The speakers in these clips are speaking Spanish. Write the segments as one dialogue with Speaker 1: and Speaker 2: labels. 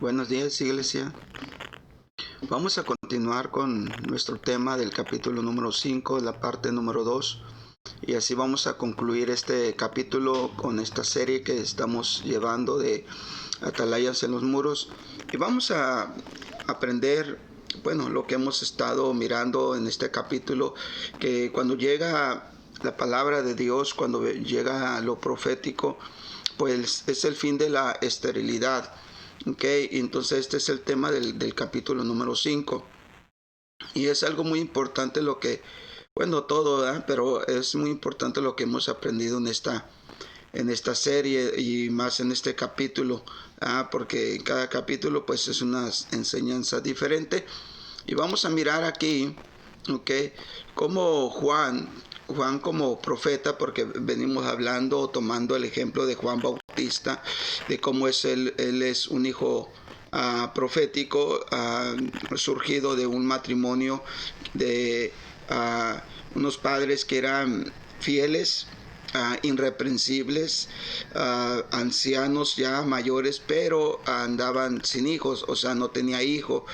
Speaker 1: Buenos días, iglesia. Vamos a continuar con nuestro tema del capítulo número 5, la parte número 2. Y así vamos a concluir este capítulo con esta serie que estamos llevando de Atalayas en los muros. Y vamos a aprender, lo que hemos estado mirando en este capítulo, que cuando llega la palabra de Dios, cuando llega lo profético, pues es el fin de la esterilidad. Entonces este es el tema del capítulo número 5. Y es algo muy importante lo que, todo, pero es muy importante lo que hemos aprendido en esta serie y más en este capítulo, porque en cada capítulo pues es una enseñanza diferente. Y vamos a mirar aquí, cómo Juan como profeta, porque venimos hablando, tomando el ejemplo de Juan Bautista, de cómo él es un hijo profético, surgido de un matrimonio de unos padres que eran fieles, irreprensibles, ancianos ya mayores, pero andaban sin hijos, o sea, no tenía hijo.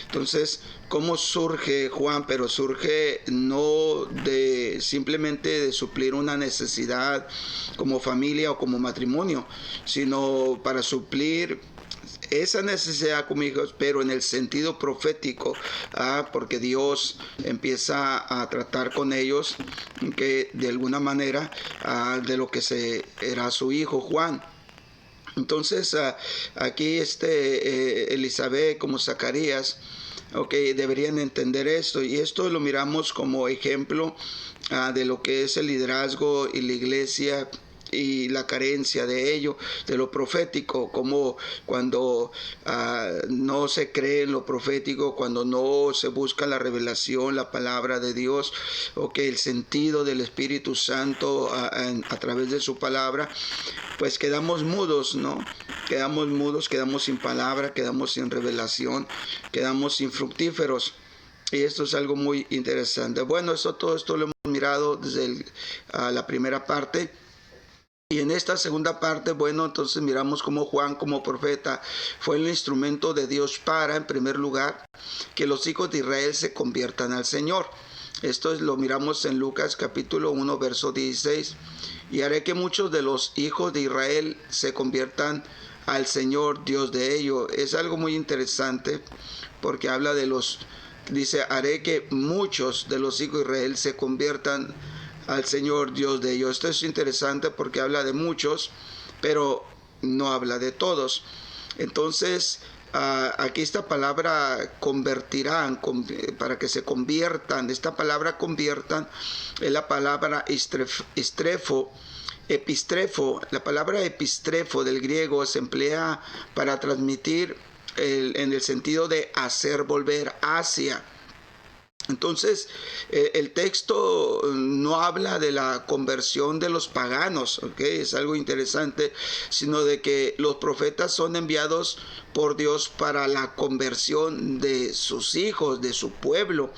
Speaker 1: Entonces, ¿cómo surge Juan? Pero surge no de simplemente de suplir una necesidad como familia o como matrimonio, sino para suplir esa necesidad como hijos, pero en el sentido profético, porque Dios empieza a tratar con ellos, que de alguna manera de lo que era su hijo Juan. Entonces aquí Elizabeth como Zacarías, deberían entender esto, y esto lo miramos como ejemplo de lo que es el liderazgo y la iglesia y la carencia de ello, de lo profético, como cuando no se cree en lo profético, cuando no se busca la revelación, la palabra de Dios, el sentido del Espíritu Santo a través de su palabra, pues quedamos mudos, ¿no? Quedamos mudos, quedamos sin palabra, quedamos sin revelación, quedamos infructíferos. Y esto es algo muy interesante. Bueno, todo esto lo hemos mirado desde la primera parte. Y en esta segunda parte, entonces miramos cómo Juan como profeta fue el instrumento de Dios para, en primer lugar, que los hijos de Israel se conviertan al Señor. Esto lo miramos en Lucas capítulo 1, verso 16. Y haré que muchos de los hijos de Israel se conviertan al Señor, Dios de ellos. Es algo muy interesante porque habla dice, haré que muchos de los hijos de Israel se conviertan al Señor Dios de ellos. Esto es interesante porque habla de muchos, pero no habla de todos. Entonces, aquí esta palabra convertirán, para que se conviertan, esta palabra conviertan es la palabra epistrefo. La palabra epistrefo del griego se emplea para transmitir en el sentido de hacer volver hacia. Entonces, el texto no habla de la conversión de los paganos, es algo interesante, sino de que los profetas son enviados por Dios para la conversión de sus hijos, de su pueblo,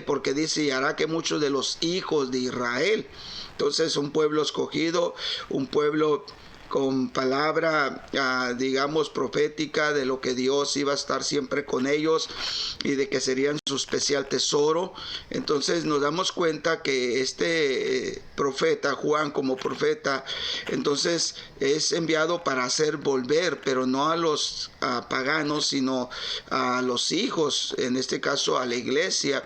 Speaker 1: porque dice, y hará que muchos de los hijos de Israel. Entonces, un pueblo escogido, un pueblo con palabra, digamos, profética de lo que Dios iba a estar siempre con ellos y de que serían su especial tesoro. Entonces nos damos cuenta que este profeta, Juan como profeta, entonces es enviado para hacer volver, pero no a los paganos, sino a los hijos, en este caso a la iglesia.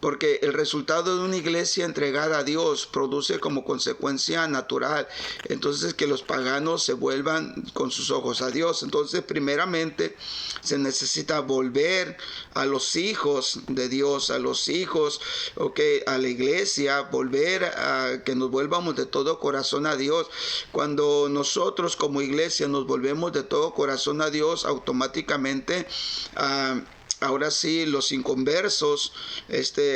Speaker 1: Porque el resultado de una iglesia entregada a Dios produce como consecuencia natural, entonces, que los paganos se vuelvan con sus ojos a Dios. Entonces, primeramente se necesita volver a los hijos de Dios, a los hijos, a la iglesia, volver a que nos volvamos de todo corazón a Dios. Cuando nosotros como iglesia nos volvemos de todo corazón a Dios, automáticamente ahora sí, los inconversos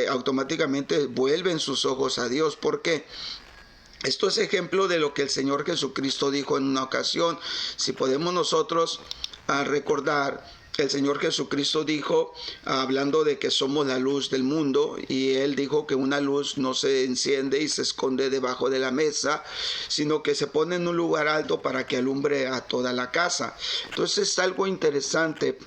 Speaker 1: automáticamente vuelven sus ojos a Dios. ¿Por qué? Esto es ejemplo de lo que el Señor Jesucristo dijo en una ocasión. Si podemos nosotros recordar el Señor Jesucristo dijo, hablando de que somos la luz del mundo, y Él dijo que una luz no se enciende y se esconde debajo de la mesa, sino que se pone en un lugar alto para que alumbre a toda la casa. Entonces es algo interesante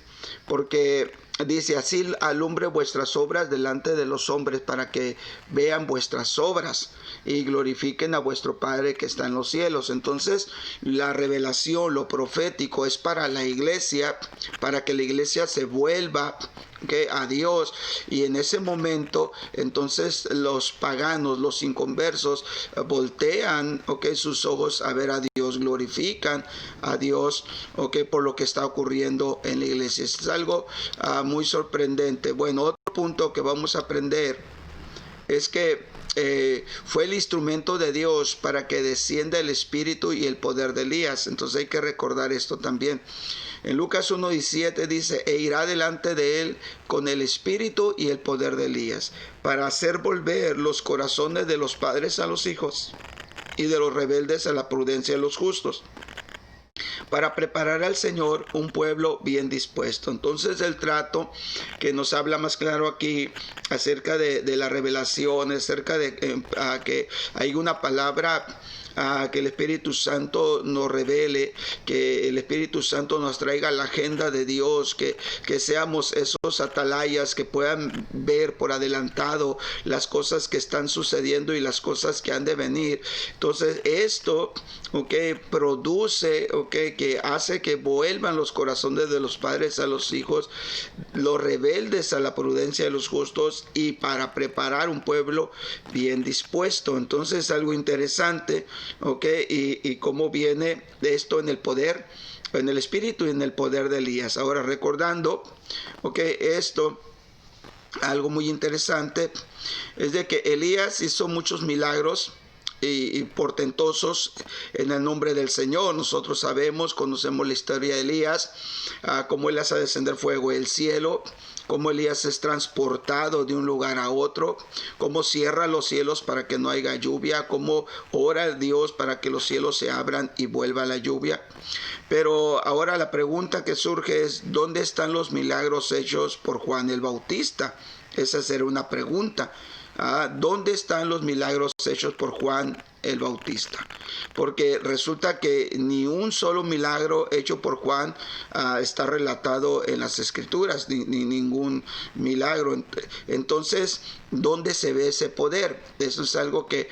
Speaker 1: porque dice, así alumbre vuestras obras delante de los hombres para que vean vuestras obras y glorifiquen a vuestro Padre que está en los cielos. Entonces la revelación, lo profético es para la iglesia, para que la iglesia se vuelva a Dios, y en ese momento entonces los paganos, los inconversos voltean sus ojos a ver a Dios, glorifican a Dios por lo que está ocurriendo en la iglesia. Es algo muy sorprendente. Bueno, otro punto que vamos a aprender es que fue el instrumento de Dios para que descienda el espíritu y el poder de Elías. Entonces hay que recordar esto también. En Lucas 1:17 dice, e irá delante de él con el espíritu y el poder de Elías, para hacer volver los corazones de los padres a los hijos y de los rebeldes a la prudencia de los justos, para preparar al Señor un pueblo bien dispuesto. Entonces el trato que nos habla más claro aquí acerca de la revelación, acerca de que hay una palabra, que el Espíritu Santo nos revele, que el Espíritu Santo nos traiga la agenda de Dios, que seamos esos atalayas que puedan ver por adelantado las cosas que están sucediendo y las cosas que han de venir. Entonces esto produce, que hace que vuelvan los corazones de los padres a los hijos, los rebeldes a la prudencia de los justos, y para preparar un pueblo bien dispuesto. Entonces algo interesante, y cómo viene de esto en el poder, en el espíritu y en el poder de Elías. Ahora recordando, esto, algo muy interesante es de que Elías hizo muchos milagros y portentosos en el nombre del Señor. Nosotros conocemos la historia de Elías, cómo él hace descender fuego del cielo, cómo Elías es transportado de un lugar a otro, cómo cierra los cielos para que no haya lluvia, cómo ora a Dios para que los cielos se abran y vuelva la lluvia. Pero ahora la pregunta que surge es, ¿dónde están los milagros hechos por Juan el Bautista? Esa será una pregunta. ¿Dónde están los milagros hechos por Juan el Bautista? Porque resulta que ni un solo milagro hecho por Juan está relatado en las Escrituras, ni ningún milagro. Entonces, ¿dónde se ve ese poder? Eso es algo que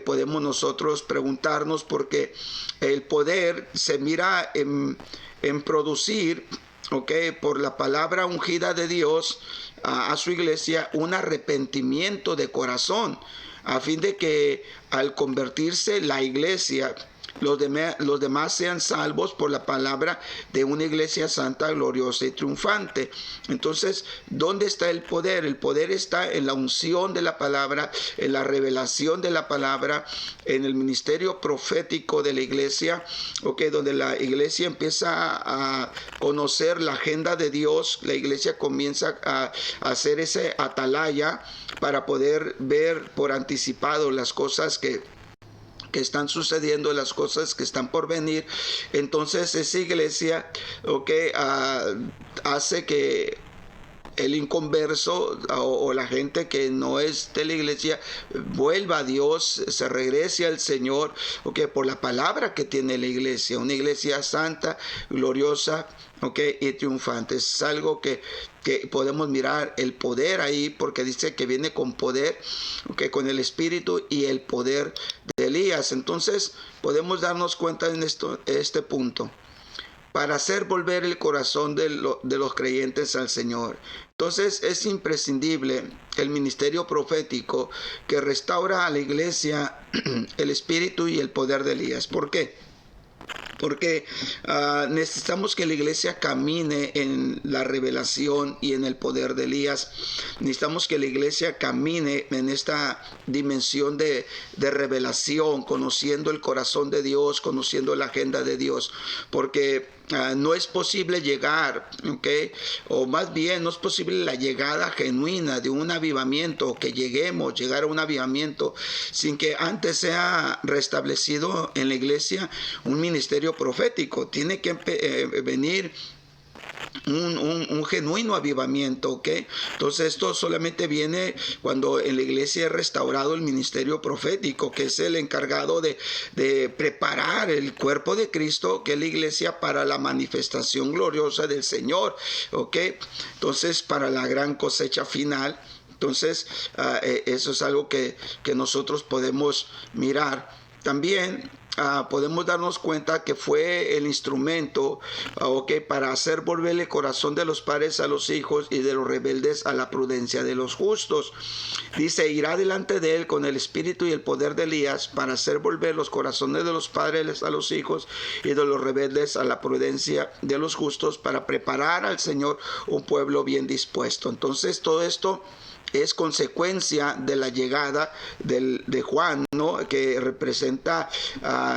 Speaker 1: podemos nosotros preguntarnos, porque el poder se mira en producir, por la palabra ungida de Dios a su iglesia, un arrepentimiento de corazón, a fin de que al convertirse la iglesia, los demás sean salvos por la palabra de una iglesia santa, gloriosa y triunfante. Entonces, ¿dónde está el poder? El poder está en la unción de la palabra, en la revelación de la palabra, en el ministerio profético de la iglesia, donde la iglesia empieza a conocer la agenda de Dios. La iglesia comienza a hacer ese atalaya para poder ver por anticipado las cosas que están sucediendo, las cosas que están por venir. Entonces esa iglesia hace que el inconverso o la gente que no es de la iglesia vuelva a Dios, se regrese al Señor, por la palabra que tiene la iglesia, una iglesia santa, gloriosa, y triunfante. Es algo que podemos mirar el poder ahí, porque dice que viene con poder, con el espíritu y el poder de Elías. Entonces podemos darnos cuenta en este punto, para hacer volver el corazón de los creyentes al Señor. Entonces es imprescindible el ministerio profético que restaura a la iglesia el espíritu y el poder de Elías. ¿Por qué? Porque necesitamos que la iglesia camine en la revelación y en el poder de Elías. Necesitamos que la iglesia camine en esta dimensión de revelación, conociendo el corazón de Dios, conociendo la agenda de Dios. Porque no es posible llegar, o más bien no es posible la llegada genuina de un avivamiento, que llegar a un avivamiento sin que antes sea restablecido en la iglesia un ministerio profético. Tiene que venir un genuino avivamiento, ¿ok? Entonces esto solamente viene cuando en la iglesia es restaurado el ministerio profético, que es el encargado de preparar el cuerpo de Cristo, que es la iglesia, para la manifestación gloriosa del Señor, ¿ok? Entonces, para la gran cosecha final. Entonces, eso es algo que nosotros podemos mirar. También podemos darnos cuenta que fue el instrumento para hacer volver el corazón de los padres a los hijos y de los rebeldes a la prudencia de los justos. Dice, irá delante de él con el espíritu y el poder de Elías para hacer volver los corazones de los padres a los hijos y de los rebeldes a la prudencia de los justos, para preparar al Señor un pueblo bien dispuesto. Entonces todo esto es consecuencia de la llegada de Juan, ¿no? Que representa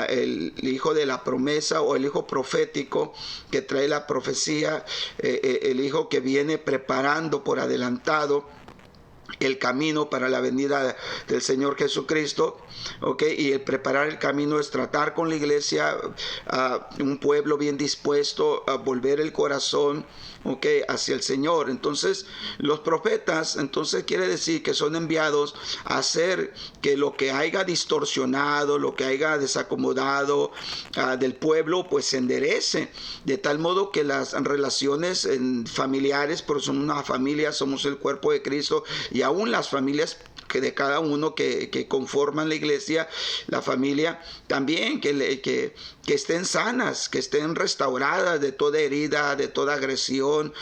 Speaker 1: el hijo de la promesa, o el hijo profético que trae la profecía, el hijo que viene preparando por adelantado el camino para la venida del Señor Jesucristo, y el preparar el camino es tratar con la iglesia, un pueblo bien dispuesto a volver el corazón hacia el Señor. Entonces los profetas, entonces quiere decir que son enviados a hacer que lo que haya distorsionado, lo que haya desacomodado del pueblo, pues se enderece, de tal modo que las relaciones familiares, porque son una familia, somos el cuerpo de Cristo, y aún las familias que de cada uno que conforman la iglesia, la familia, también que estén sanas, que estén restauradas de toda herida, de toda agresión,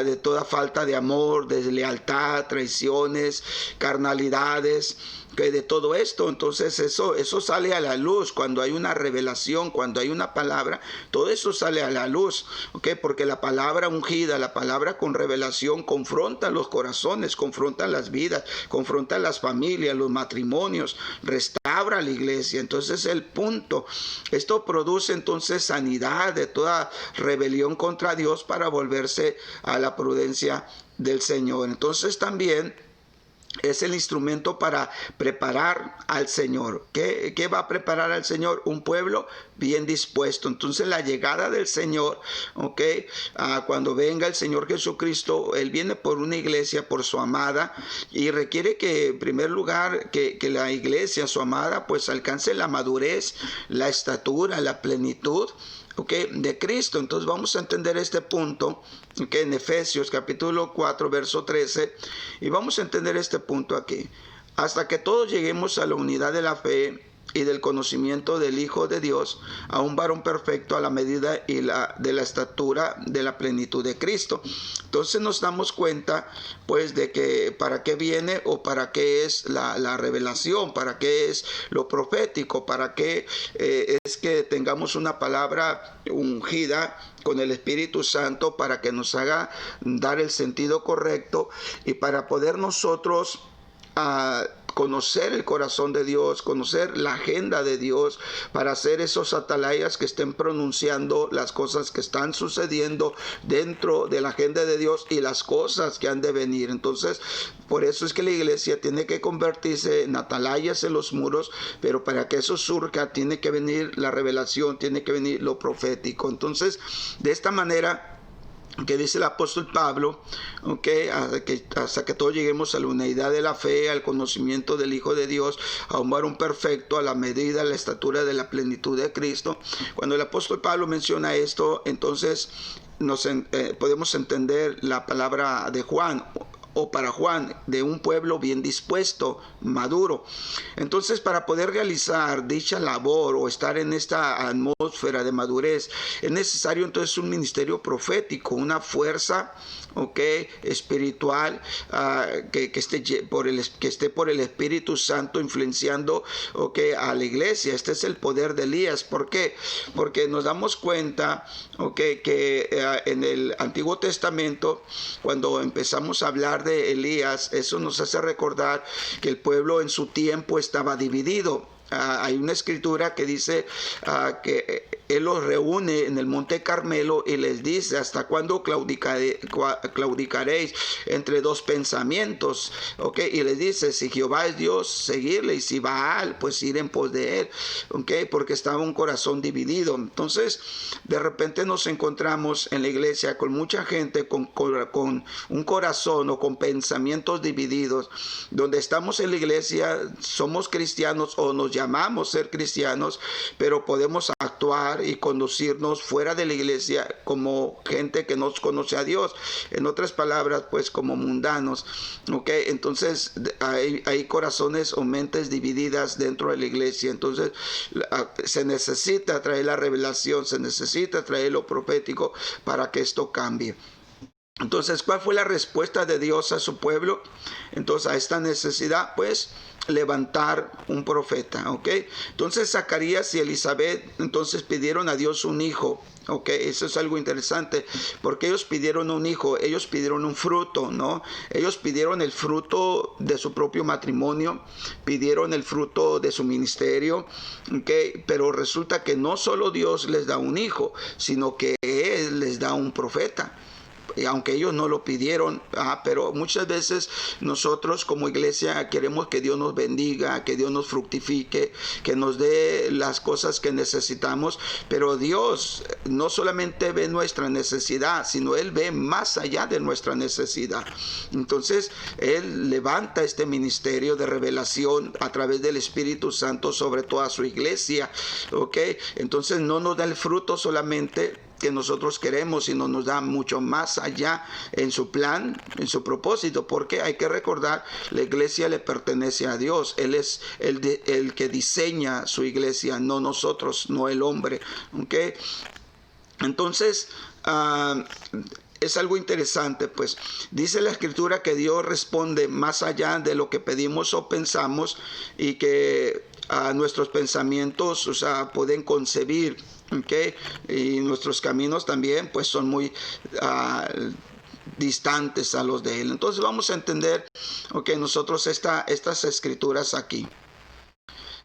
Speaker 1: de toda falta de amor, deslealtad, traiciones, carnalidades, que de todo esto. Entonces eso sale a la luz cuando hay una revelación, cuando hay una palabra, todo eso sale a la luz, porque la palabra ungida, la palabra con revelación confronta los corazones, confronta las vidas, confronta las familias, los matrimonios, restaura la iglesia. Entonces el punto, esto produce entonces sanidad de toda rebelión contra Dios para volverse a la prudencia del Señor. Entonces también es el instrumento para preparar al Señor. ¿Qué va a preparar al Señor? Un pueblo bien dispuesto. Entonces la llegada del Señor, cuando venga el Señor Jesucristo, Él viene por una iglesia, por su amada, y requiere que en primer lugar que la iglesia, su amada, pues alcance la madurez, la estatura, la plenitud de Cristo. Entonces vamos a entender este punto en Efesios capítulo 4 verso 13, y vamos a entender este punto aquí: hasta que todos lleguemos a la unidad de la fe y del conocimiento del Hijo de Dios, a un varón perfecto, a la medida de la estatura de la plenitud de Cristo. Entonces nos damos cuenta pues de que para qué viene, o para qué es la revelación, para qué es lo profético, para qué es que tengamos una palabra ungida con el Espíritu Santo, para que nos haga dar el sentido correcto, y para poder nosotros conocer el corazón de Dios, conocer la agenda de Dios, para hacer esos atalayas que estén pronunciando las cosas que están sucediendo dentro de la agenda de Dios y las cosas que han de venir. Entonces, por eso es que la iglesia tiene que convertirse en atalayas en los muros, pero para que eso surja tiene que venir la revelación, tiene que venir lo profético. Entonces, de esta manera, que dice el apóstol Pablo, hasta que todos lleguemos a la unidad de la fe, al conocimiento del Hijo de Dios, a un varón perfecto, a la medida, a la estatura de la plenitud de Cristo. Cuando el apóstol Pablo menciona esto, entonces podemos entender la palabra de Juan, o para Juan, de un pueblo bien dispuesto, maduro. Entonces, para poder realizar dicha labor o estar en esta atmósfera de madurez, es necesario entonces un ministerio profético, una fuerza espiritual, que esté por el Espíritu Santo influenciando a la iglesia. Este es el poder de Elías. ¿Por qué? Porque nos damos cuenta que en el Antiguo Testamento, cuando empezamos a hablar de Elías, eso nos hace recordar que el pueblo en su tiempo estaba dividido. Hay una escritura que dice que Él los reúne en el Monte Carmelo y les dice: ¿hasta cuándo claudicaréis entre dos pensamientos? ¿Okay? Y les dice: si Jehová es Dios, seguirle, y si Baal, pues ir en pos de él. ¿Okay? Porque estaba un corazón dividido. Entonces, de repente nos encontramos en la iglesia con mucha gente con un corazón o con pensamientos divididos, donde estamos en la iglesia, somos cristianos o nos llamamos ser cristianos, pero podemos actuar y conducirnos fuera de la iglesia como gente que no conoce a Dios. En otras palabras, pues como mundanos. ¿Okay? Entonces hay corazones o mentes divididas dentro de la iglesia. Entonces se necesita traer la revelación, se necesita traer lo profético para que esto cambie. Entonces, ¿cuál fue la respuesta de Dios a su pueblo? Entonces, a esta necesidad, pues, levantar un profeta, ¿ok? Entonces, Zacarías y Elizabeth, entonces pidieron a Dios un hijo, ¿ok? Eso es algo interesante, porque ellos pidieron un hijo, ellos pidieron un fruto, ¿no? Ellos pidieron el fruto de su propio matrimonio, pidieron el fruto de su ministerio, ¿ok? Pero resulta que no solo Dios les da un hijo, sino que Él les da un profeta. Y aunque ellos no lo pidieron, pero muchas veces nosotros como iglesia queremos que Dios nos bendiga, que Dios nos fructifique, que nos dé las cosas que necesitamos, pero Dios no solamente ve nuestra necesidad, sino Él ve más allá de nuestra necesidad. Entonces Él levanta este ministerio de revelación a través del Espíritu Santo sobre toda su iglesia, ¿ok? Entonces no nos da el fruto solamente que nosotros queremos, sino nos da mucho más allá en su plan, en su propósito, porque hay que recordar, la iglesia le pertenece a Dios. Él es el que diseña su iglesia, no nosotros, no el hombre, ¿okay? Entonces, es algo interesante, pues dice la escritura que Dios responde más allá de lo que pedimos o pensamos, y que nuestros pensamientos, o sea, pueden concebir, ¿okay? Y nuestros caminos también, pues, son muy distantes a los de Él. Entonces vamos a entender, ¿okay? Nosotros estas escrituras aquí.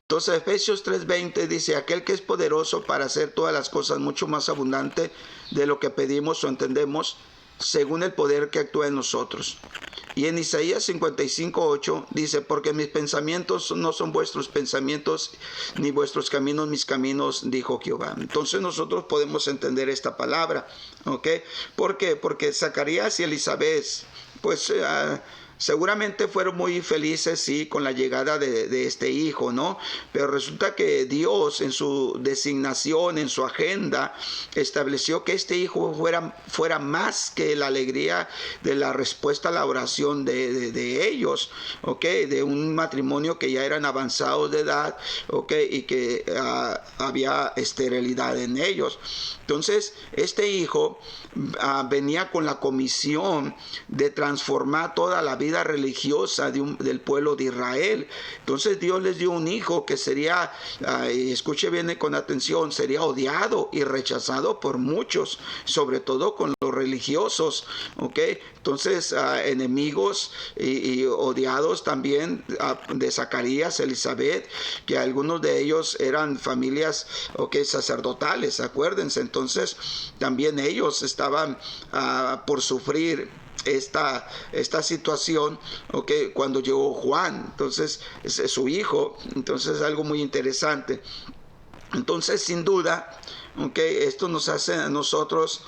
Speaker 1: Entonces Efesios 3:20 dice: aquel que es poderoso para hacer todas las cosas mucho más abundante de lo que pedimos o entendemos, según el poder que actúa en nosotros. Y en Isaías 55:8 dice: porque mis pensamientos no son vuestros pensamientos, ni vuestros caminos mis caminos, dijo Jehová. Entonces nosotros podemos entender esta palabra, ¿ok? ¿Por qué? Porque Zacarías y Elizabeth, pues seguramente fueron muy felices, sí, con la llegada de este hijo, ¿no? Pero resulta que Dios, en su designación, en su agenda, estableció que este hijo fuera más que la alegría de la respuesta a la oración de ellos, ¿ok? De un matrimonio que ya eran avanzados de edad, ¿ok? Y que había esterilidad en ellos. Entonces, este hijo venía con la comisión de transformar toda la vida religiosa del pueblo de Israel. Entonces Dios les dio un hijo que sería, escuche bien con atención, sería odiado y rechazado por muchos, sobre todo con los religiosos, ¿ok? Entonces enemigos y odiados también de Zacarías, Elizabeth, que algunos de ellos eran familias, ¿ok?, sacerdotales, acuérdense. Entonces también ellos estaban por sufrir esta situación, ¿okay? Cuando llegó Juan, entonces es su hijo. Entonces es algo muy interesante. Entonces, sin duda, ¿okay?, esto nos hace a nosotros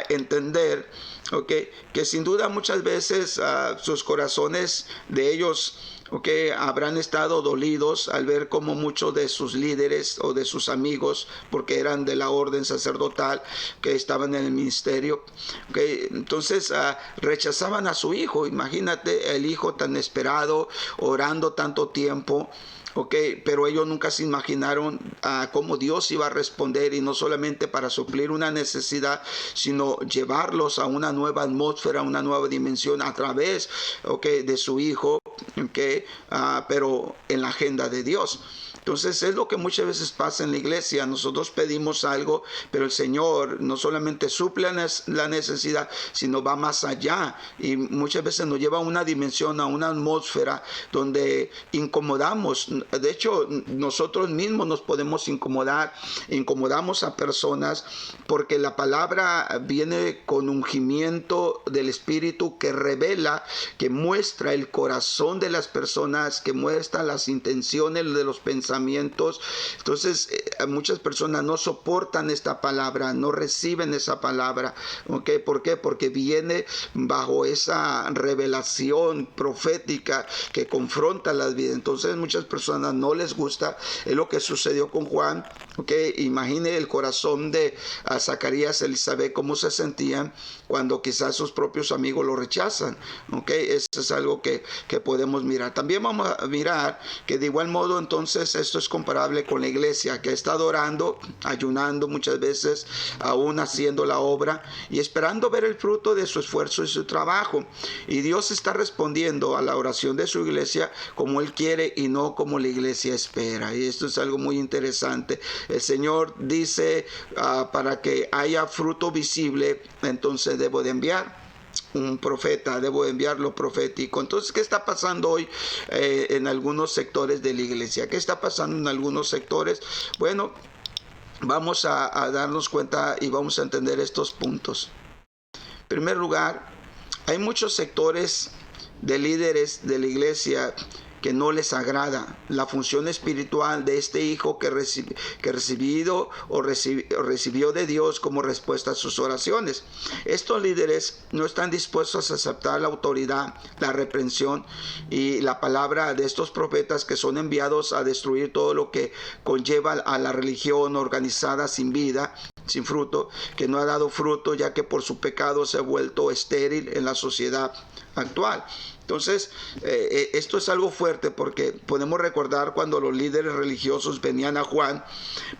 Speaker 1: entender, ¿okay?, que sin duda muchas veces sus corazones de ellos, ¿okay?, habrán estado dolidos al ver cómo muchos de sus líderes o de sus amigos, porque eran de la orden sacerdotal, que estaban en el ministerio, ¿okay?, entonces rechazaban a su hijo. Imagínate, el hijo tan esperado, orando tanto tiempo, Okay, pero ellos nunca se imaginaron cómo Dios iba a responder, y no solamente para suplir una necesidad, sino llevarlos a una nueva atmósfera, una nueva dimensión a través, de su hijo, pero en la agenda de Dios. Entonces es lo que muchas veces pasa en la iglesia. Nosotros pedimos algo, pero el Señor no solamente suple la necesidad, sino va más allá. Y muchas veces nos lleva a una dimensión, a una atmósfera donde incomodamos. De hecho, nosotros mismos nos podemos incomodar, incomodamos a personas, porque la palabra viene con ungimiento del Espíritu que revela, que muestra el corazón de las personas, que muestra las intenciones de los pensamientos. Entonces muchas personas no soportan esta palabra, no reciben esa palabra. ¿Okay? ¿Por qué? Porque viene bajo esa revelación profética que confronta las vidas. Entonces muchas personas no les gusta. Es lo que sucedió con Juan. ¿Okay? Imagine el corazón de Zacarías, Elizabeth, cómo se sentían cuando quizás sus propios amigos lo rechazan. ¿Okay? Eso es algo que podemos mirar. También vamos a mirar que de igual modo entonces esto es comparable con la iglesia, que está adorando, ayunando muchas veces, aún haciendo la obra y esperando ver el fruto de su esfuerzo y su trabajo. Y Dios está respondiendo a la oración de su iglesia como Él quiere y no como la iglesia espera. Y esto es algo muy interesante. El Señor dice, para que haya fruto visible, entonces debo de enviar un profeta, debo enviar lo profético. Entonces, ¿qué está pasando hoy en algunos sectores de la iglesia? ¿Qué está pasando en algunos sectores? Bueno, vamos a darnos cuenta y vamos a entender estos puntos. En primer lugar, hay muchos sectores de líderes de la iglesia que no les agrada la función espiritual de este hijo que recibió de Dios como respuesta a sus oraciones. Estos líderes no están dispuestos a aceptar la autoridad, la reprensión y la palabra de estos profetas que son enviados a destruir todo lo que conlleva a la religión organizada sin vida, sin fruto, que no ha dado fruto, ya que por su pecado se ha vuelto estéril en la sociedad actual. Entonces, esto es algo fuerte, porque podemos recordar cuando los líderes religiosos venían a Juan,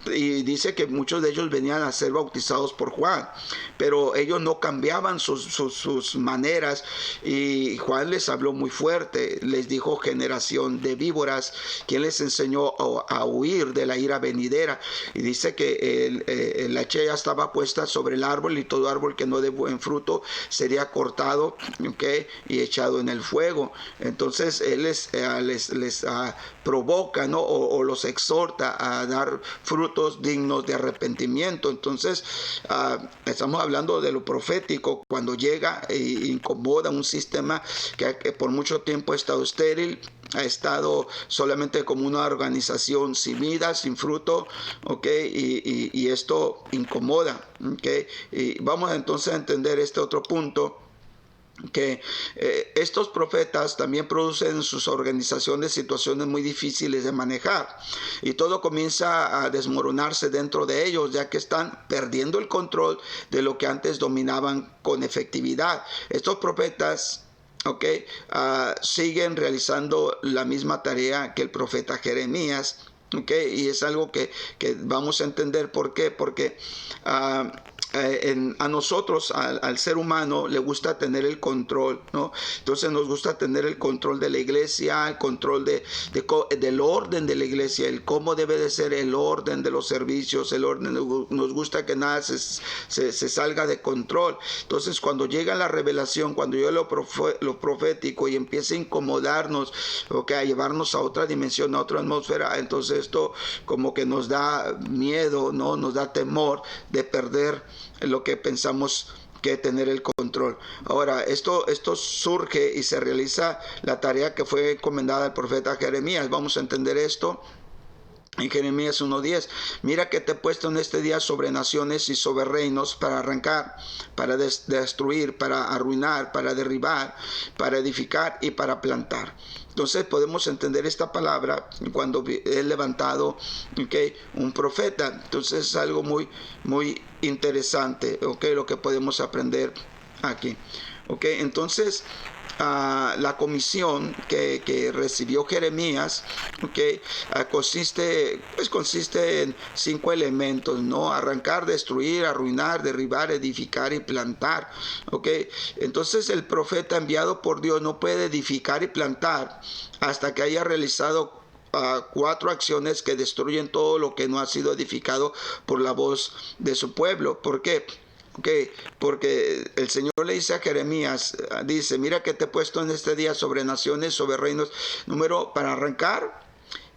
Speaker 1: y dice que muchos de ellos venían a ser bautizados por Juan, pero ellos no cambiaban sus maneras, y Juan les habló muy fuerte, les dijo: generación de víboras, quien les enseñó a huir de la ira venidera. Y dice que la hacha ya estaba puesta sobre el árbol, y todo árbol que no dé buen fruto sería cortado, ¿okay? Y echado en el fuego. Entonces él les provoca, ¿no? o los exhorta a dar frutos dignos de arrepentimiento. Entonces estamos hablando de lo profético, cuando llega e incomoda un sistema que por mucho tiempo ha estado estéril, ha estado solamente como una organización sin vida, sin fruto, ¿okay? Y esto incomoda, ¿okay? Y vamos entonces a entender este otro punto, que estos profetas también producen en sus organizaciones situaciones muy difíciles de manejar, y todo comienza a desmoronarse dentro de ellos, ya que están perdiendo el control de lo que antes dominaban con efectividad. Estos profetas siguen realizando la misma tarea que el profeta Jeremías, y es algo que vamos a entender. ¿Por qué? Porque a nosotros, al ser humano, le gusta tener el control, ¿no? Entonces nos gusta tener el control de la iglesia, el control del orden de la iglesia, el cómo debe de ser el orden de los servicios, el orden. Nos gusta que nada se salga de control. Entonces, cuando llega la revelación, cuando llega lo profético y empieza a incomodarnos, a llevarnos a otra dimensión, a otra atmósfera, entonces esto como que nos da miedo, ¿no? Nos da temor de perder lo que pensamos que tener el control. Ahora, esto surge y se realiza la tarea que fue encomendada al profeta Jeremías. Vamos a entender esto en Jeremías 1:10. Mira que te he puesto en este día sobre naciones y sobre reinos, para arrancar, para destruir, para arruinar, para derribar, para edificar y para plantar. Entonces podemos entender esta palabra cuando es levantado, un profeta. Entonces es algo muy, muy interesante, lo que podemos aprender aquí. Entonces la comisión que recibió Jeremías, consiste en 5 elementos, ¿no? Arrancar, destruir, arruinar, derribar, edificar y plantar. Entonces el profeta enviado por Dios no puede edificar y plantar hasta que haya realizado 4 acciones que destruyen todo lo que no ha sido edificado por la voz de su pueblo. ¿Por qué? Porque el Señor le dice a Jeremías, dice, mira que te he puesto en este día sobre naciones, sobre reinos, para arrancar,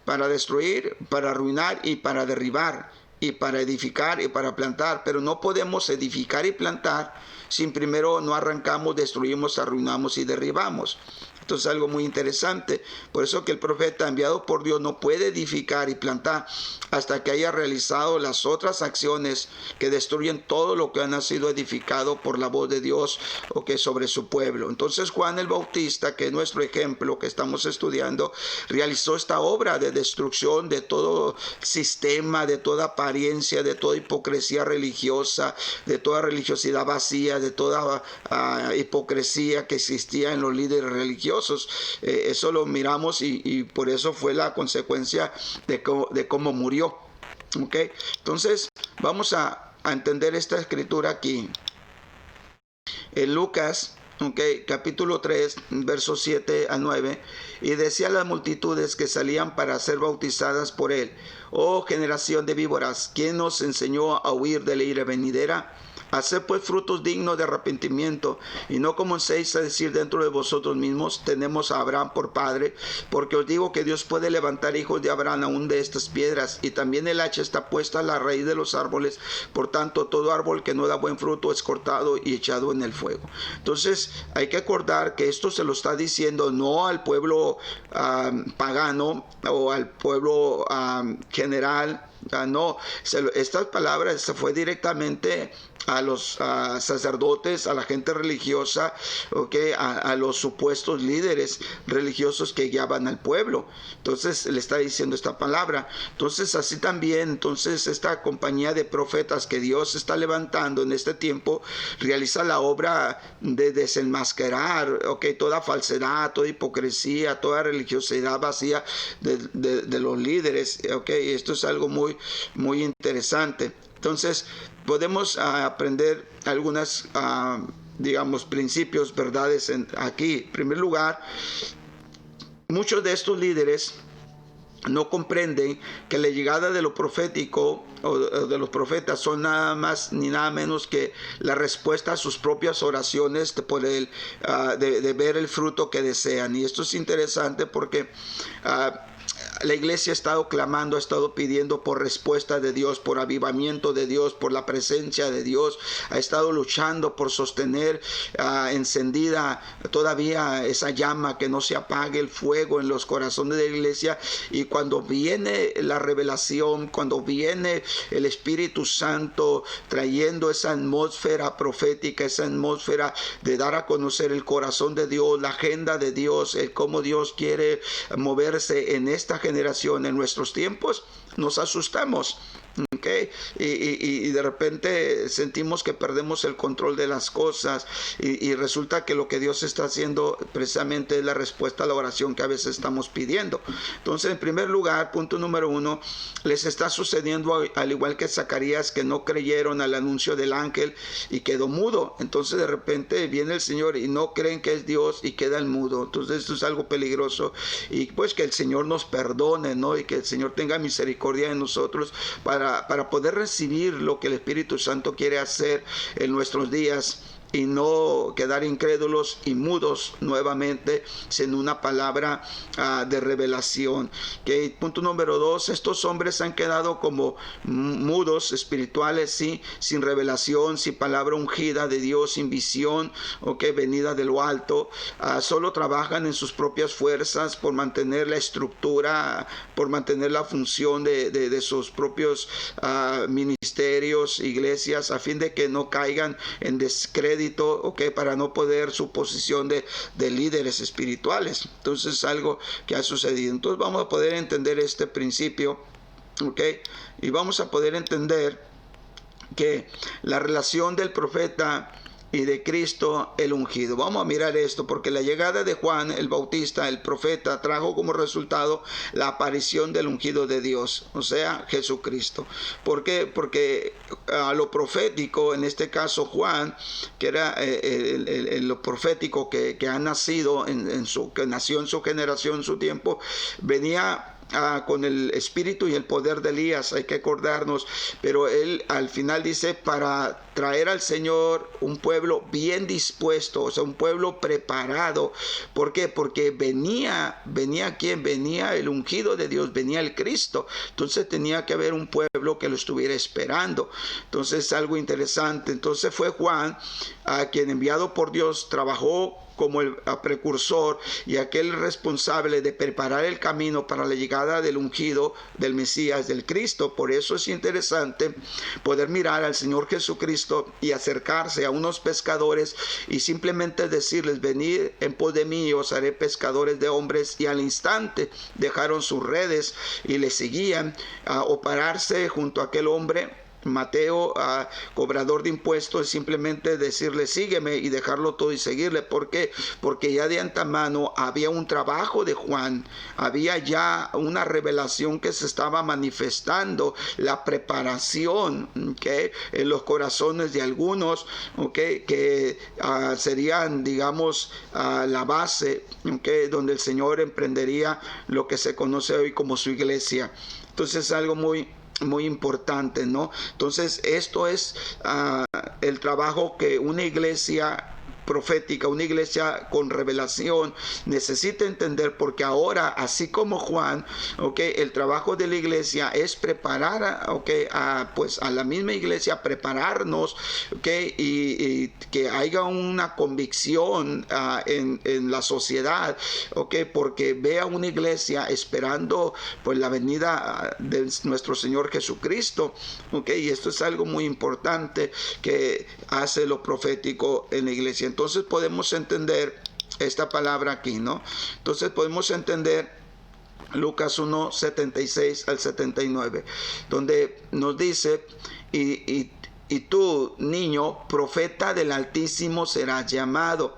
Speaker 1: para destruir, para arruinar y para derribar, y para edificar y para plantar. Pero no podemos edificar y plantar sin primero no arrancamos, destruimos, arruinamos y derribamos. Esto es algo muy interesante. Por eso que el profeta enviado por Dios no puede edificar y plantar hasta que haya realizado las otras acciones que destruyen todo lo que ha sido edificado por la voz de Dios o que sobre su pueblo. Entonces Juan el Bautista, que es nuestro ejemplo que estamos estudiando, realizó esta obra de destrucción de todo sistema, de toda apariencia, de toda hipocresía religiosa, de toda religiosidad vacía, de toda hipocresía que existía en los líderes religiosos. Eso lo miramos y por eso fue la consecuencia de cómo murió. ¿Okay? Entonces vamos a entender esta escritura aquí. En Lucas, capítulo 3, versos 7 a 9, y decía a las multitudes que salían para ser bautizadas por él: oh generación de víboras, ¿quién nos enseñó a huir de la ira venidera? Haced pues frutos dignos de arrepentimiento, y no comencéis a decir dentro de vosotros mismos: tenemos a Abraham por padre, porque os digo que Dios puede levantar hijos de Abraham aún de estas piedras. Y también el hacha está puesta a la raíz de los árboles, por tanto todo árbol que no da buen fruto es cortado y echado en el fuego. Entonces hay que acordar que esto se lo está diciendo no al pueblo pagano o al pueblo general. No, estas palabras se fue directamente a los sacerdotes, a la gente religiosa, a los supuestos líderes religiosos que guiaban al pueblo. Entonces le está diciendo esta palabra. Entonces así también, entonces esta compañía de profetas que Dios está levantando en este tiempo realiza la obra de desenmascarar toda falsedad, toda hipocresía, toda religiosidad vacía de los líderes. Esto es algo muy, muy interesante. Entonces podemos aprender algunas, principios, verdades aquí. En primer lugar, muchos de estos líderes no comprenden que la llegada de lo profético o de los profetas son nada más ni nada menos que la respuesta a sus propias oraciones de ver el fruto que desean. Y esto es interesante porque la iglesia ha estado clamando, ha estado pidiendo por respuesta de Dios, por avivamiento de Dios, por la presencia de Dios. Ha estado luchando por sostener encendida todavía esa llama, que no se apague el fuego en los corazones de la iglesia. Y cuando viene la revelación, cuando viene el Espíritu Santo trayendo esa atmósfera profética, esa atmósfera de dar a conocer el corazón de Dios, la agenda de Dios, el cómo Dios quiere moverse en esta generación, en nuestros tiempos, nos asustamos. Y de repente sentimos que perdemos el control de las cosas y resulta que lo que Dios está haciendo precisamente es la respuesta a la oración que a veces estamos pidiendo. Entonces, en primer lugar, punto número 1, les está sucediendo al igual que Zacarías, que no creyeron al anuncio del ángel y quedó mudo. Entonces de repente viene el Señor y no creen que es Dios y quedan mudo. Entonces esto es algo peligroso, y pues que el Señor nos perdone, ¿no? Y que el Señor tenga misericordia de nosotros para poder recibir lo que el Espíritu Santo quiere hacer en nuestros días y no quedar incrédulos y mudos nuevamente sin una palabra de revelación. Punto número 2, estos hombres han quedado como mudos espirituales, ¿sí? Sin revelación, sin palabra ungida de Dios, sin visión venida de lo alto. Solo trabajan en sus propias fuerzas por mantener la estructura, por mantener la función de sus propios ministerios, iglesias, a fin de que no caigan en descrédito, para no poder su posición de líderes espirituales. Entonces es algo que ha sucedido. Entonces vamos a poder entender este principio, y vamos a poder entender que la relación del profeta y de Cristo el ungido. Vamos a mirar esto, porque la llegada de Juan el Bautista, el profeta, trajo como resultado la aparición del ungido de Dios, o sea, Jesucristo. ¿Por qué? Porque a lo profético, en este caso Juan, que era lo profético que ha nacido que nació en su generación, en su tiempo, venía con el espíritu y el poder de Elías, hay que acordarnos, pero él al final dice para traer al Señor un pueblo bien dispuesto, o sea, un pueblo preparado. ¿Por qué? Porque venía ¿quién? Venía el ungido de Dios, venía el Cristo. Entonces tenía que haber un pueblo que lo estuviera esperando. Entonces algo interesante. Entonces fue Juan, a quien enviado por Dios trabajó como el precursor y aquel responsable de preparar el camino para la llegada del ungido, del Mesías, del Cristo. Por eso es interesante poder mirar al Señor Jesucristo y acercarse a unos pescadores y simplemente decirles: venid en pos de mí y os haré pescadores de hombres. Y al instante dejaron sus redes y le seguían, o pararse junto a aquel hombre Mateo, cobrador de impuestos, simplemente decirle: sígueme, y dejarlo todo y seguirle. ¿Por qué? Porque ya de antemano había un trabajo de Juan, había ya una revelación que se estaba manifestando, la preparación, ¿okay?, en los corazones de algunos, ¿okay?, que serían, digamos, la base, ¿okay?, donde el Señor emprendería lo que se conoce hoy como su iglesia. Entonces es algo muy importante, ¿no? Entonces esto es el trabajo que una iglesia profética, una iglesia con revelación necesita entender, porque ahora, así como Juan, ¿okay?, el trabajo de la iglesia es preparar, ¿okay?, pues a la misma iglesia, prepararnos, ¿okay?, y que haya una convicción en la sociedad, ¿okay?, porque vea una iglesia esperando pues la venida de nuestro Señor Jesucristo, ¿okay?, y esto es algo muy importante que hace lo profético en la iglesia. Entonces podemos entender esta palabra aquí, ¿no? Entonces podemos entender Lucas 1, 76 al 79, donde nos dice: y tú, niño, profeta del Altísimo serás llamado,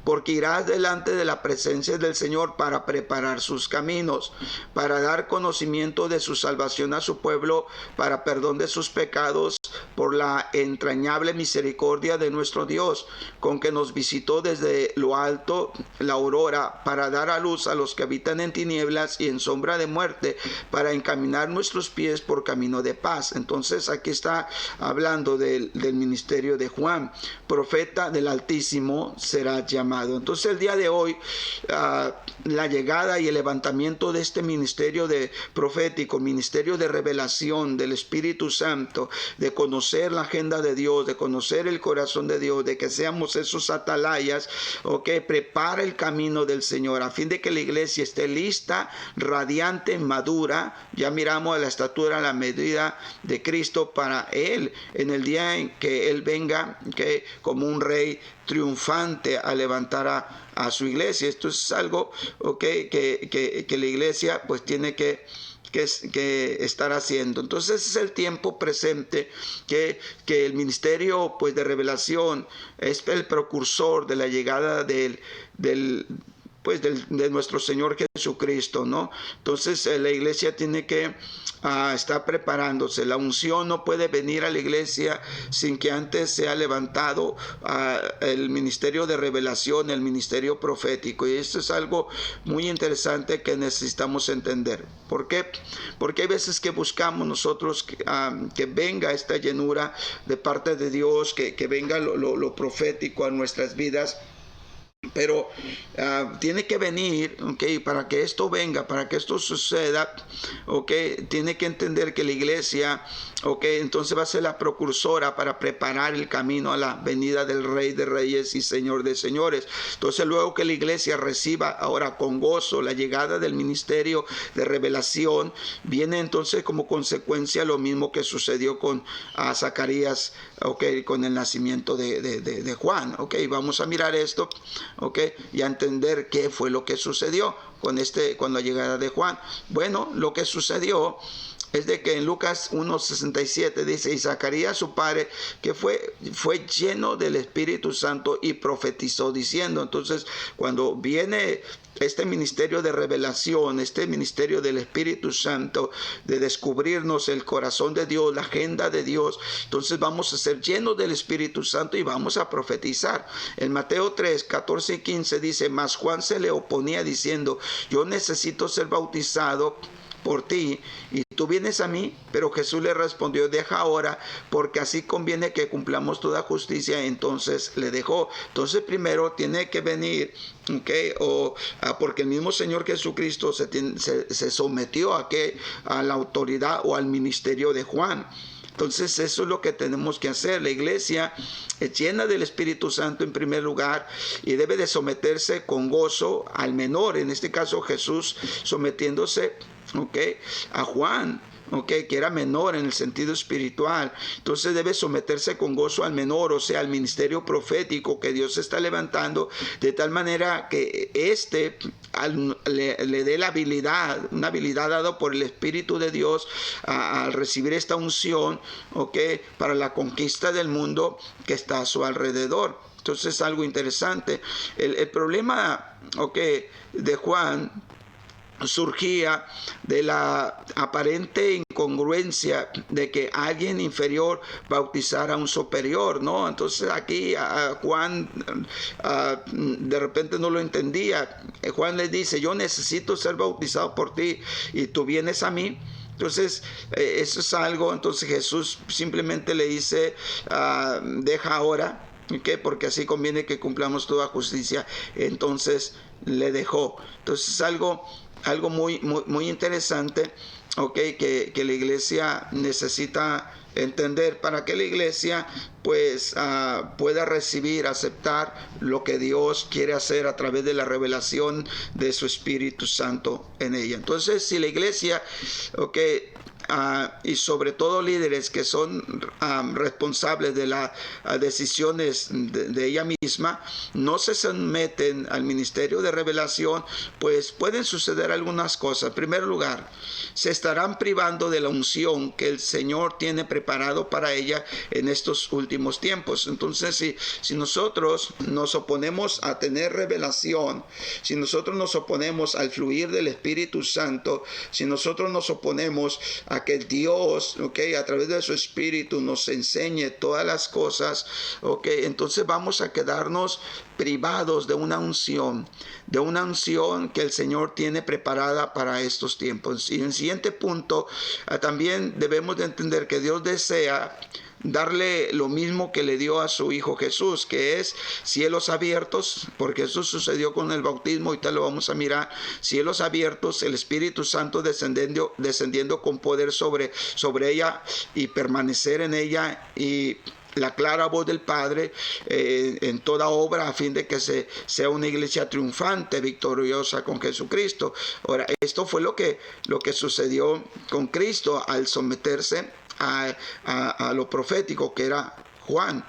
Speaker 1: porque irás delante de la presencia del Señor para preparar sus caminos, para dar conocimiento de su salvación a su pueblo, para perdón de sus pecados, por la entrañable misericordia de nuestro Dios, con que nos visitó desde lo alto la aurora, para dar a luz a los que habitan en tinieblas y en sombra de muerte, para encaminar nuestros pies por camino de paz. Entonces aquí está hablando del ministerio de Juan: profeta del Altísimo será llamado. Entonces el día de hoy, la llegada y el levantamiento de este ministerio de profético, ministerio de revelación del Espíritu Santo, de conocer la agenda de Dios, de conocer el corazón de Dios, de que seamos esos atalayas, que prepara el camino del Señor, a fin de que la iglesia esté lista, radiante, madura. Ya miramos a la estatura, a la medida de Cristo para Él, en el día en que Él venga, que como un rey triunfante a levantar a su iglesia. Esto es algo, que la iglesia pues tiene que estar haciendo. Entonces es el tiempo presente que el ministerio pues de revelación es el precursor de la llegada de nuestro Señor Jesucristo, ¿no? Entonces la iglesia tiene que estar preparándose. La unción no puede venir a la iglesia sin que antes sea levantado el ministerio de revelación, el ministerio profético. Y esto es algo muy interesante que necesitamos entender. ¿Por qué? Porque hay veces que buscamos nosotros que venga esta llenura de parte de Dios, que venga lo profético a nuestras vidas. Pero tiene que venir, para que esto venga, para que esto suceda, tiene que entender que la iglesia, entonces va a ser la precursora para preparar el camino a la venida del Rey de Reyes y Señor de Señores. Entonces luego que la iglesia reciba ahora con gozo la llegada del ministerio de revelación, viene entonces como consecuencia lo mismo que sucedió con Zacarías, con el nacimiento de Juan. Vamos a mirar esto, y a entender qué fue lo que sucedió con la llegada de Juan. Bueno, lo que sucedió es de que en Lucas 1:67 dice: y Zacarías su padre, que fue lleno del Espíritu Santo y profetizó diciendo. Entonces cuando viene este ministerio de revelación, este ministerio del Espíritu Santo, de descubrirnos el corazón de Dios, la agenda de Dios, entonces vamos a ser llenos del Espíritu Santo y vamos a profetizar. En Mateo 3, 14 y 15 dice: mas Juan se le oponía diciendo: yo necesito ser bautizado por ti y tú vienes a mí. Pero Jesús le respondió: deja ahora, porque así conviene que cumplamos toda justicia. Entonces le dejó. Entonces primero tiene que venir, porque el mismo Señor Jesucristo se sometió a la autoridad o al ministerio de Juan. Entonces eso es lo que tenemos que hacer. La iglesia es llena del Espíritu Santo en primer lugar y debe de someterse con gozo al menor, en este caso Jesús sometiéndose a Juan, que era menor en el sentido espiritual. Entonces debe someterse con gozo al menor, o sea, al ministerio profético que Dios está levantando, de tal manera que le dé la habilidad, una habilidad dada por el Espíritu de Dios al recibir esta unción, para la conquista del mundo que está a su alrededor. Entonces es algo interesante. El problema de Juan surgía de la aparente incongruencia de que alguien inferior bautizara a un superior, ¿no? Entonces aquí Juan de repente no lo entendía. Juan le dice: yo necesito ser bautizado por ti y tú vienes a mí. Entonces eso es algo. Entonces Jesús simplemente le dice: deja ahora, porque así conviene que cumplamos toda justicia. Entonces le dejó. Entonces es algo muy interesante, que la iglesia necesita entender para que la iglesia pueda recibir, aceptar lo que Dios quiere hacer a través de la revelación de su Espíritu Santo en ella. Entonces, si la iglesia, y sobre todo líderes que son responsables de las decisiones de ella misma, no se someten al ministerio de revelación, pues pueden suceder algunas cosas. En primer lugar, se estarán privando de la unción que el Señor tiene preparado para ella en estos últimos tiempos. Entonces, si nosotros nos oponemos a tener revelación, si nosotros nos oponemos al fluir del Espíritu Santo, si nosotros nos oponemos a que Dios, a través de su Espíritu nos enseñe todas las cosas, entonces vamos a quedarnos privados de una unción que el Señor tiene preparada para estos tiempos. Y en el siguiente punto, también debemos de entender que Dios desea darle lo mismo que le dio a su Hijo Jesús, que es cielos abiertos, porque eso sucedió con el bautismo, ahorita lo vamos a mirar, cielos abiertos, el Espíritu Santo descendiendo con poder sobre ella y permanecer en ella, y la clara voz del Padre en toda obra, a fin de que sea una iglesia triunfante, victoriosa con Jesucristo. Ahora, esto fue lo que sucedió con Cristo al someterse a lo profético que era Juan.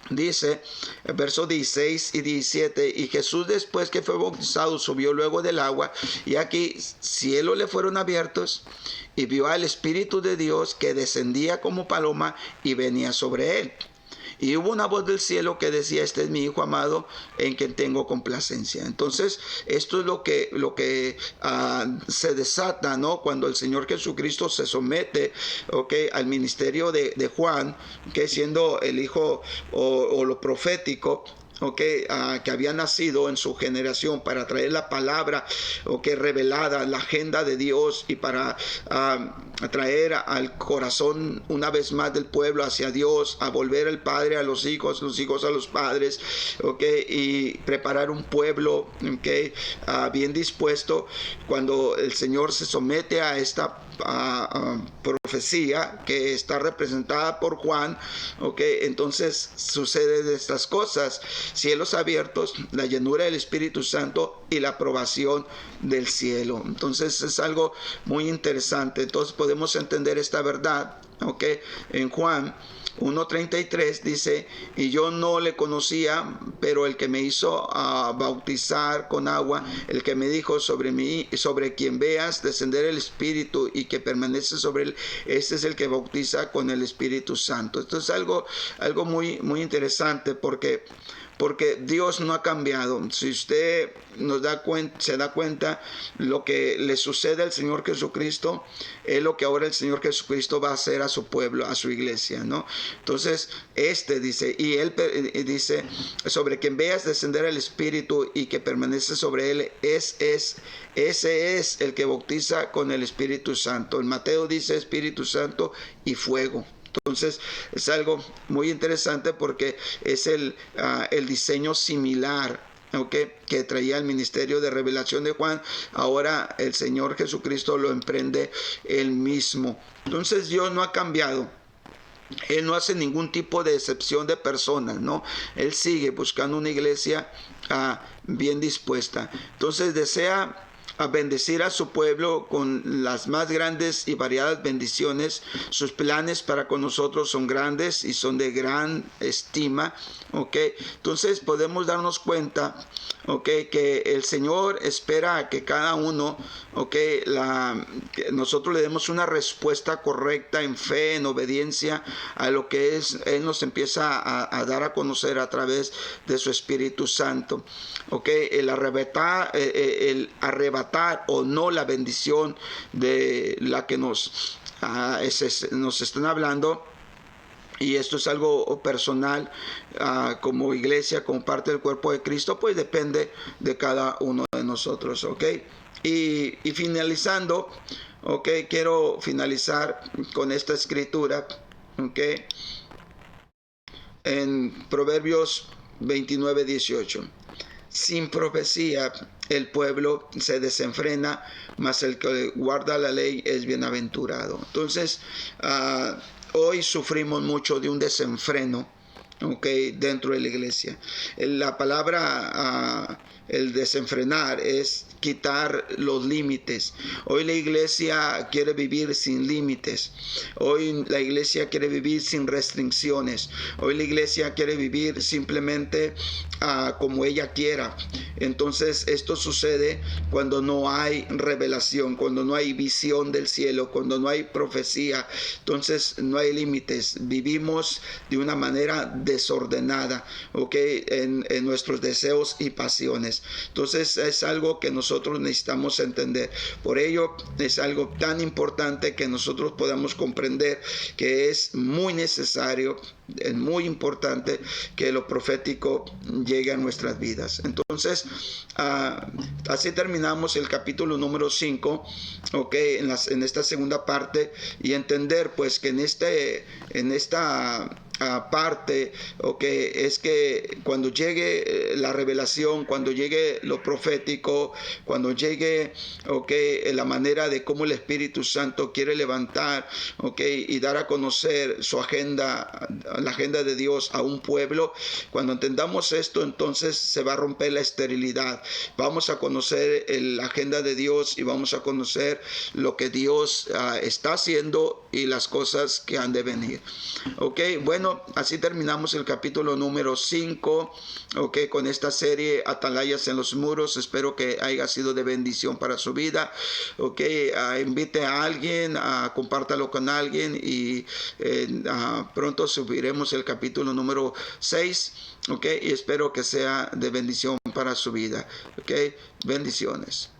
Speaker 1: Dice, versos 16 y 17, y Jesús, después que fue bautizado, subió luego del agua, y aquí cielos le fueron abiertos, y vio al Espíritu de Dios que descendía como paloma y venía sobre él. Y hubo una voz del cielo que decía: este es mi Hijo amado, en quien tengo complacencia. Entonces, esto es lo que se desata, ¿no? Cuando el Señor Jesucristo se somete, al ministerio de Juan, siendo el Hijo o lo profético, que había nacido en su generación para traer la palabra revelada, la agenda de Dios, y para traer al corazón una vez más del pueblo hacia Dios, a volver el Padre a los hijos a los padres, y preparar un pueblo bien dispuesto. Cuando el Señor se somete a esta profecía que está representada por Juan, entonces suceden estas cosas: cielos abiertos, la llenura del Espíritu Santo y la aprobación del cielo. Entonces es algo muy interesante. Entonces podemos entender esta verdad, en Juan 1:33 dice: y yo no le conocía, pero el que me hizo bautizar con agua, el que me dijo: sobre mí, sobre quien veas descender el Espíritu y que permanece sobre él, este es el que bautiza con el Espíritu Santo. Esto es algo muy, muy interesante, porque porque Dios no ha cambiado. Si usted se da cuenta, lo que le sucede al Señor Jesucristo es lo que ahora el Señor Jesucristo va a hacer a su pueblo, a su iglesia, ¿no? Entonces, dice, y él dice, sobre quien veas descender el Espíritu y que permanece sobre él, ese es el que bautiza con el Espíritu Santo. En Mateo dice Espíritu Santo y fuego. Entonces es algo muy interesante porque es el diseño similar, ¿okay?, que traía el ministerio de revelación de Juan. Ahora el Señor Jesucristo lo emprende él mismo. Entonces Dios no ha cambiado. Él no hace ningún tipo de excepción de personas, ¿no? Él sigue buscando una iglesia bien dispuesta. Entonces desea a bendecir a su pueblo con las más grandes y variadas bendiciones. Sus planes para con nosotros son grandes y son de gran estima, ¿ok? Entonces podemos darnos cuenta, ¿ok?, que el Señor espera a que cada uno, ¿ok?, que nosotros le demos una respuesta correcta en fe, en obediencia a lo que Él nos empieza a dar a conocer a través de su Espíritu Santo, ¿ok? El arrebatar o no la bendición de la que nos están hablando. Y esto es algo personal, como iglesia, como parte del cuerpo de Cristo, pues depende de cada uno de nosotros, ¿ok? Y finalizando, ¿ok?, quiero finalizar con esta escritura, ¿ok?, en Proverbios 29:18. Sin profecía el pueblo se desenfrena, mas el que guarda la ley es bienaventurado. Entonces, hoy sufrimos mucho de un desenfreno, ¿okay?, dentro de la iglesia. La palabra el desenfrenar es quitar los límites. Hoy la iglesia quiere vivir sin límites. Hoy la iglesia quiere vivir sin restricciones. Hoy la iglesia quiere vivir simplemente como ella quiera. Entonces esto sucede cuando no hay revelación, cuando no hay visión del cielo, cuando no hay profecía. Entonces no hay límites. Vivimos de una manera desordenada, ¿ok?, en nuestros deseos y pasiones. Entonces es algo que nosotros necesitamos entender. Por ello es algo tan importante que nosotros podamos comprender que es muy necesario, es muy importante que lo profético llegue a nuestras vidas. Entonces, así terminamos el capítulo número 5, ¿ok?, en esta segunda parte, y entender pues que en esta parte, okay, es que cuando llegue la revelación, cuando llegue lo profético, cuando llegue, okay, la manera de cómo el Espíritu Santo quiere levantar, okay, y dar a conocer su agenda, la agenda de Dios a un pueblo, cuando entendamos esto, entonces se va a romper la esterilidad. Vamos a conocer la agenda de Dios y vamos a conocer lo que Dios está haciendo y las cosas que han de venir. Ok, bueno, así terminamos el capítulo número 5, ok, con esta serie Atalayas en los muros. Espero que haya sido de bendición para su vida. Ok, invite a alguien, compártalo con alguien y pronto subiremos el capítulo número 6, ok, y espero que sea de bendición para su vida. Ok, bendiciones.